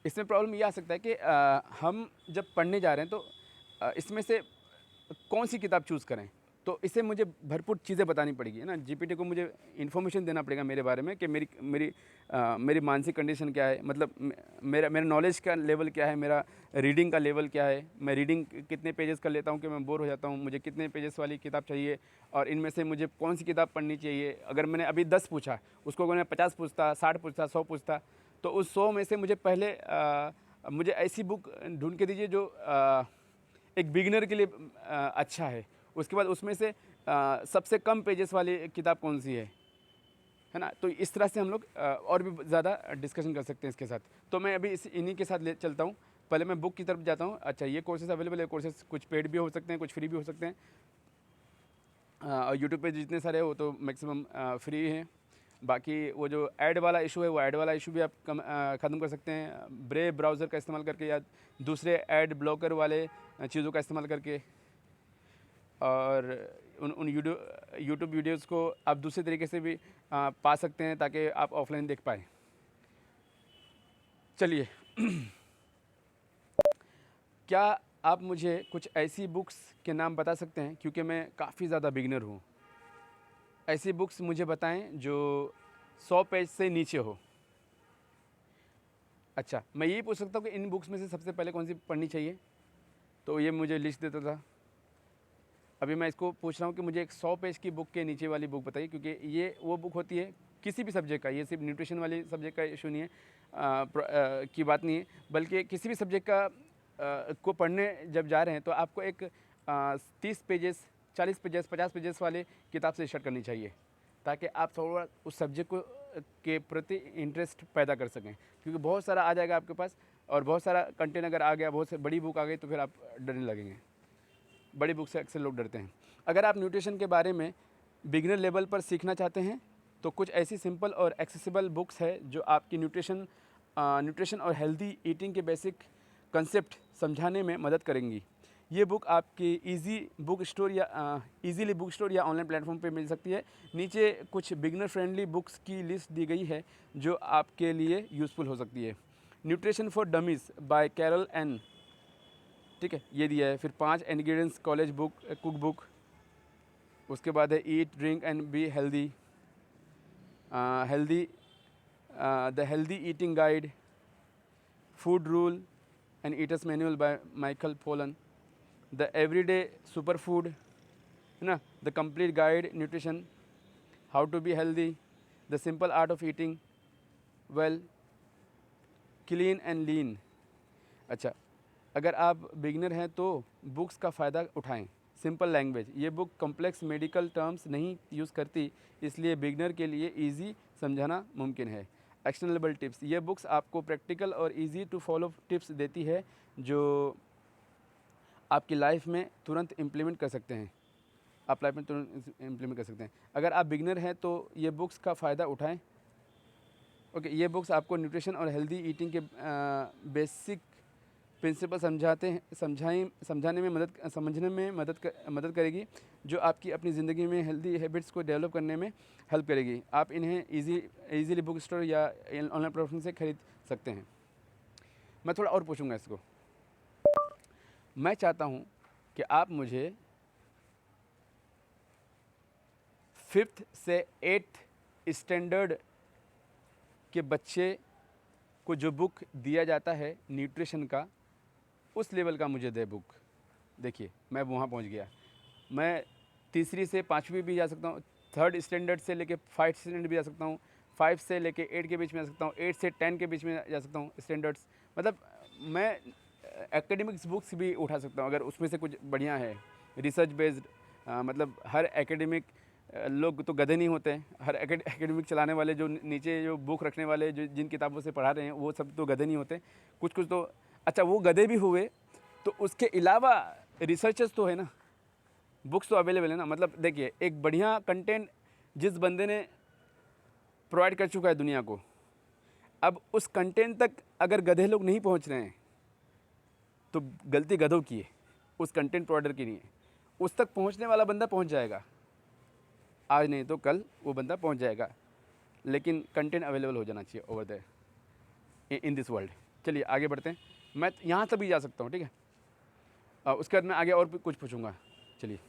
इसमें प्रॉब्लम ये आ सकता है कि हम जब पढ़ने जा रहे हैं तो इसमें से कौन सी किताब चूज़ करें, तो इसे मुझे भरपूर चीज़ें बतानी पड़ेगी, है ना। जीपीटी को मुझे इन्फॉर्मेशन देना पड़ेगा मेरे बारे में कि मेरी मानसिक कंडीशन क्या है, मतलब मेरा मेरा नॉलेज का लेवल क्या है, मेरा रीडिंग का लेवल क्या है, मैं रीडिंग कितने पेजेस कर लेता हूँ कि मैं बोर हो जाता हूँ, मुझे कितने पेजेस वाली किताब चाहिए, और इनमें से मुझे कौन सी किताब पढ़नी चाहिए। अगर मैंने अभी 10 पूछा, उसको अगर मैं 50 पूछता, 60 पूछता, 100 पूछता, तो उस 100 में से मुझे पहले मुझे ऐसी बुक ढूंढ के दीजिए जो एक बिगिनर के लिए अच्छा है। उसके बाद उसमें से सबसे कम पेजेस वाली किताब कौन सी है ना। तो इस तरह से हम लोग और भी ज़्यादा डिस्कशन कर सकते हैं इसके साथ। तो मैं अभी इन्हीं के साथ ले चलता हूँ। पहले मैं बुक की तरफ जाता हूँ। अच्छा, ये कोर्सेज अवेलेबल है। कोर्सेज कुछ पेड भी हो सकते हैं, कुछ फ्री भी हो सकते हैं। और यूट्यूब पे जितने सारे हो तो मैक्सिमम फ्री हैं। बाकी वो जो ऐड वाला इशू है, वो ऐड वाला इशू भी आप ख़त्म कर सकते हैं ब्रेव ब्राउज़र का इस्तेमाल करके, या दूसरे ऐड ब्लॉकर वाले चीज़ों का इस्तेमाल करके। और उन यूट्यूब वीडियोज़ को आप दूसरे तरीके से भी पा सकते हैं ताकि आप ऑफलाइन देख पाएँ। चलिए क्या आप मुझे कुछ ऐसी बुक्स के नाम बता सकते हैं, क्योंकि मैं काफ़ी ज़्यादा बिगिनर हूँ। ऐसी बुक्स मुझे बताएं जो 100 पेज से नीचे हो। अच्छा, मैं यही पूछ सकता हूँ कि इन बुक्स में से सबसे पहले कौन सी पढ़नी चाहिए, तो ये मुझे लिस्ट देता था। अभी मैं इसको पूछ रहा हूँ कि मुझे एक 100 पेज की बुक के नीचे वाली बुक बताइए, क्योंकि ये वो बुक होती है किसी भी सब्जेक्ट का, ये सिर्फ न्यूट्रिशन वाली सब्जेक्ट का इशू नहीं है, की बात नहीं है, बल्कि किसी भी सब्जेक्ट का को पढ़ने जब जा रहे हैं तो आपको एक 30 पेजेस, 40 पेजेस, 50 पेजेस वाले किताब से स्टार्ट करनी चाहिए, ताकि आप थोड़ा उस सब्जेक्ट को के प्रति इंटरेस्ट पैदा कर सकें। क्योंकि बहुत सारा आ जाएगा आपके पास, और बहुत सारा कंटेंट अगर आ गया, बहुत से बड़ी बुक आ गई, तो फिर आप डरने लगेंगे। बड़ी बुक से अक्सर लोग डरते हैं। अगर आप न्यूट्रिशन के बारे में बिगिनर लेवल पर सीखना चाहते हैं तो कुछ ऐसी सिंपल और एक्सेसिबल बुक्स है जो आपकी न्यूट्रिशन और हेल्दी ईटिंग के बेसिक कंसेप्ट समझाने में मदद करेंगी। ये बुक आपकी ईजीली बुक स्टोर या ऑनलाइन प्लेटफॉर्म पे मिल सकती है। नीचे कुछ बिगिनर फ्रेंडली बुक्स की लिस्ट दी गई है जो आपके लिए यूज़फुल हो सकती है। Nutrition for dummies by Carol Ann, ठीक है, ये दिया है। फिर 5 ingredients college book, cook book. उसके बाद है eat drink and be healthy, healthy the healthy eating guide, food rule and eaters manual by Michael Pollan, the everyday super food, है ना, the complete guide nutrition, how to be healthy, the simple art of eating well, clean and lean. अच्छा, अगर आप beginner हैं तो books का फ़ायदा उठाएं। सिंपल लैंग्वेज, ये बुक कॉम्प्लेक्स मेडिकल टर्म्स नहीं यूज़ करती, इसलिए बिगिनर के लिए इजी समझाना मुमकिन है। एक्शनेबल टिप्स, ये बुक्स आपको प्रैक्टिकल और इजी टू फॉलो टिप्स देती है जो आपकी लाइफ में तुरंत इम्प्लीमेंट कर सकते हैं, आप लाइफ में तुरंत इम्प्लीमेंट कर सकते हैं। अगर आप बिगिनर हैं तो ये बुक्स का फ़ायदा उठाएं। ओके, ये बुक्स आपको न्यूट्रिशन और हेल्दी ईटिंग के बेसिक प्रिंसिपल समझने में मदद करेगी, जो आपकी अपनी ज़िंदगी में हेल्दी हैबिट्स को डेवलप करने में हेल्प करेगी। आप इन्हें इजीली बुक स्टोर या ऑनलाइन प्लेटफॉर्म से खरीद सकते हैं। मैं थोड़ा और पूछूंगा इसको। मैं चाहता हूं कि आप मुझे 5th से 8th स्टैंडर्ड के बच्चे को जो बुक दिया जाता है न्यूट्रिशन का, उस लेवल का मुझे दे बुक। देखिए, मैं वहाँ पहुँच गया। मैं तीसरी से 5वीं भी जा सकता हूँ, 3rd स्टैंडर्ड से लेके 5th स्टैंडर्ड भी जा सकता हूँ, 5 से लेके 8 के बीच में जा सकता हूँ, 8 से 10 के बीच में जा सकता हूँ स्टैंडर्ड्स। मतलब मैं एकेडमिक्स बुक्स भी उठा सकता हूँ अगर उसमें से कुछ बढ़िया है, रिसर्च बेस्ड। मतलब हर एकेडमिक लोग तो गधे नहीं होते हैं। हर एकेडमिक चलाने वाले जो नीचे जो बुक रखने वाले जो जिन किताबों से पढ़ा रहे हैं वो सब तो गधे नहीं होते। कुछ कुछ तो, अच्छा वो गधे भी हुए तो उसके अलावा रिसर्चर्स तो है ना, बुक्स तो अवेलेबल है ना। मतलब देखिए, एक बढ़िया कंटेंट जिस बंदे ने प्रोवाइड कर चुका है दुनिया को, अब उस कंटेंट तक अगर गधे लोग नहीं पहुंच रहे हैं तो गलती गधों की है, उस कंटेंट प्रोवाइडर की नहीं है। उस तक पहुंचने वाला बंदा पहुंच जाएगा, आज नहीं तो कल वो बंदा पहुंच जाएगा, लेकिन कंटेंट अवेलेबल हो जाना चाहिए over there in this world. चलिए आगे बढ़ते हैं। मैं यहाँ तक भी जा सकता हूँ, ठीक है। उसके बाद मैं आगे और भी कुछ पूछूंगा। चलिए।